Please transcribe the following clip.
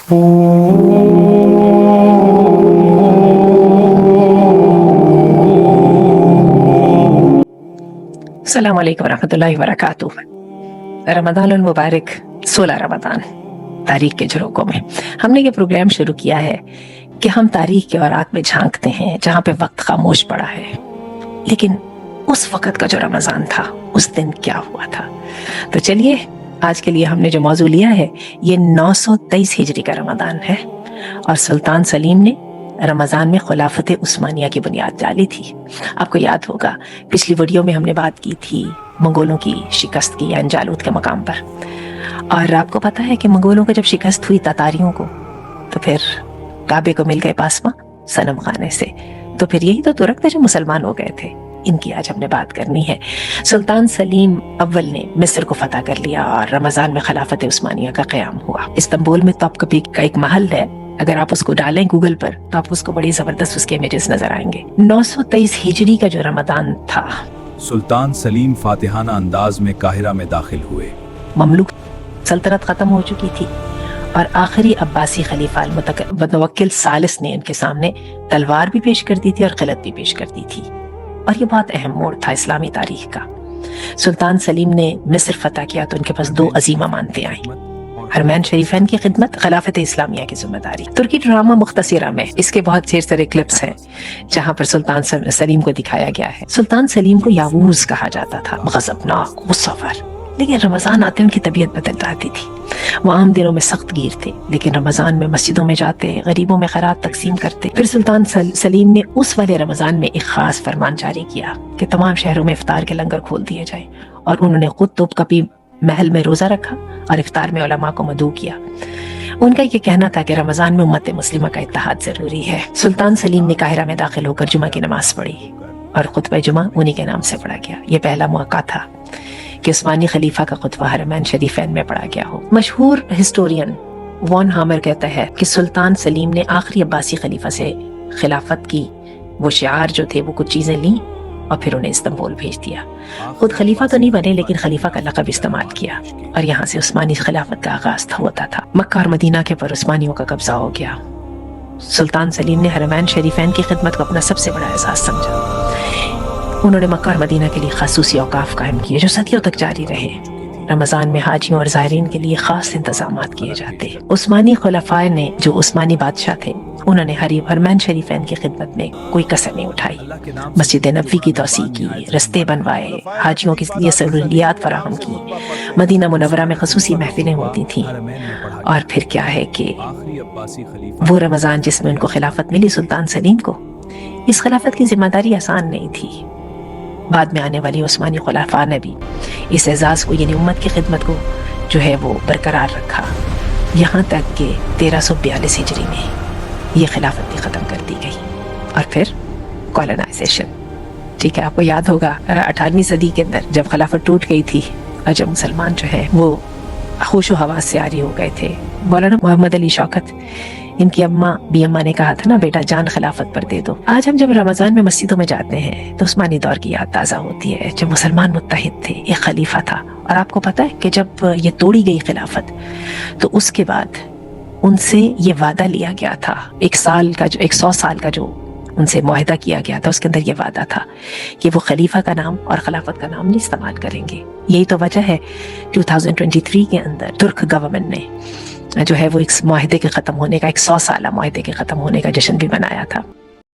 अस्सलाम वालेकुम रहमतुल्लाहि व बरकातुहू। रमज़ानुल मुबारक 16 रमज़ान तारीख के झरोकों में हमने ये प्रोग्राम शुरू किया है कि हम तारीख के औरात में झांकते हैं जहाँ पे वक्त खामोश पड़ा है, लेकिन उस वक्त का जो रमज़ान था उस दिन क्या हुआ था। तो चलिए आज के लिए हमने जो मौजू लिया है ये 923 हिजरी का रमज़ान है और सुल्तान सलीम ने रमज़ान में खिलाफत उस्मानिया की बुनियाद डाली थी। आपको याद होगा पिछली वीडियो में हमने बात की थी मंगोलों की शिकस्त की ऐन जालूत के मकाम पर, और आपको पता है कि मंगोलों को जब शिकस्त हुई तातारियों को तो फिर काबे को मिल गए पासमा सनम खाने से, तो फिर यही तो तुर्क थे जो मुसलमान हो गए थे। इनकी आज हमने बात करनी है। सुल्तान सलीम अव्वल ने मिस्र को फतह कर लिया और रमज़ान में खिलाफत उस्मानिया का क़याम हुआ। इस्तांबुल में तो आपका का एक महल है, अगर आप उसको डालें गूगल पर तो आपको उसको बड़ी जबरदस्त उसके इमेजेस नजर आएंगे। 923 हिजरी का जो रमज़ान था, सुल्तान सलीम फातिहाना अंदाज में काहिरा में दाखिल हुए। ममलूक सल्तनत खत्म हो चुकी थी और आखिरी अब्बासी खलीफा मुतवक्किल सालिस ने इनके सामने तलवार भी पेश कर दी थी और खिलत भी पेश कर दी थी, और ये बहुत अहम मोड़ था इस्लामी तारीख का। सुल्तान सलीम ने मिस्र फतह किया तो उनके पास दो अजीमा मानते आई, हरमैन शरीफैन की खिदमत, खिलाफत इस्लामिया की जिम्मेदारी। तुर्की ड्रामा मुख्तसिरा में इसके बहुत ढेर सारे क्लिप्स हैं जहाँ पर सुल्तान सलीम को दिखाया गया है। सुल्तान सलीम को यावूज कहा जाता था, गज़बनाक, मुसव्वर, लेकिन रमज़ान आते उनकी तबीयत बदल जाती थी। वो आम दिनों में सख्त गिर थे, लेकिन रमज़ान में मस्जिदों में जाते, गरीबों में खैरात तकसीम करते। फिर सुल्तान सलीम ने उस वाले रमज़ान में एक खास फरमान जारी किया कि तमाम शहरों में इफ्तार के लंगर खोल दिए जाए, और उन्होंने खुद तोपकपी महल में रोज़ा रखा और इफ्तार में उलमा को मदऊ किया। उनका ये कहना था कि रमज़ान में उम्मत मुस्लिमा का इत्तेहाद ज़रूरी है। सुल्तान सलीम ने काहिरा में दाखिल होकर जुमा की नमाज पढ़ी और खुतबा जुमा उन्हीं के नाम से पढ़ा गया। ये पहला मौका था कि उस्मानी खलीफा का खुतबा हरमैन शरीफैन में पढ़ा गया हो। मशहूर हिस्टोरियन वॉन हामर कहता है कि सुल्तान सलीम ने आखिरी अब्बासी खलीफा से खिलाफत की वो शिआर जो थे, वो कुछ चीज़ें लीं और फिर उन्हें इस्तांबुल भेज दिया। खुद खलीफा तो नहीं बने, लेकिन खलीफा का लक़ब इस्तेमाल किया और यहाँ से उस्मानी खिलाफत का आगाज होता था। मक्का और मदीना के पर उस्मानियों का कब्जा हो गया। सुल्तान सलीम ने हरमैन शरीफैन की खिदमत को अपना सबसे बड़ा एहसास समझा। उन्होंने मक्का और मदीना के लिए खासूसी औकाफ कायम किए जो सदियों तक जारी रहे। रमज़ान में हाजियों और ज़ायरीन के लिए खास इंतजामात किए जाते। उस्मानी खुलफाए ने, जो उस्मानी बादशाह थे, उन्होंने हरमैन शरीफैन की खिदमत में कोई कसर नहीं उठाई। मस्जिद नबवी की तौसी की, रस्ते बनवाए, हाजियों के लिए सहूलियात फराहम की, मदीना मुनव्वरा में खसूसी महफिलें होती थीं। और फिर क्या है कि वो रमज़ान जिसमें उनको खिलाफत मिली सुल्तान सलीम को, इस खिलाफत की जिम्मेदारी आसान नहीं थी। बाद में आने वाली उस्मानी खुलाफा ने भी इस एजाज को, यानी उम्मत की खिदमत को जो है वो बरकरार रखा, यहाँ तक कि 1342 हिजरी में ये खिलाफत भी ख़त्म कर दी गई। और फिर कॉलोनाइजेशन, ठीक है, आपको याद होगा 18वीं सदी के अंदर जब खिलाफत टूट गई थी और जब मुसलमान जो है वो खुशो हवास से आरी हो गए थे। मौलाना मोहम्मद अली शौकत, इनकी अम्मा भी अम्मा ने कहा था ना, बेटा जान खिलाफत पर दे दो। आज हम जब रमज़ान में मस्जिदों में जाते हैं तो उस्मानी दौर की याद ताज़ा होती है, जब मुसलमान मुत्तहिद थे, एक खलीफा था। और आपको पता है कि जब ये तोड़ी गई खिलाफत तो उसके बाद उनसे ये वादा लिया गया था, 100 साल का जो उनसे मुआहिदा किया गया था, उसके अंदर ये वादा था कि वो खलीफा का नाम और खिलाफत का नाम नहीं इस्तेमाल करेंगे। यही तो वजह है 2023 के अंदर तुर्क गवर्नमेंट ने जो है वो एक मुआहिदे के ख़त्म होने का, 100 साल मुआहिदे के ख़त्म होने का जश्न भी मनाया था।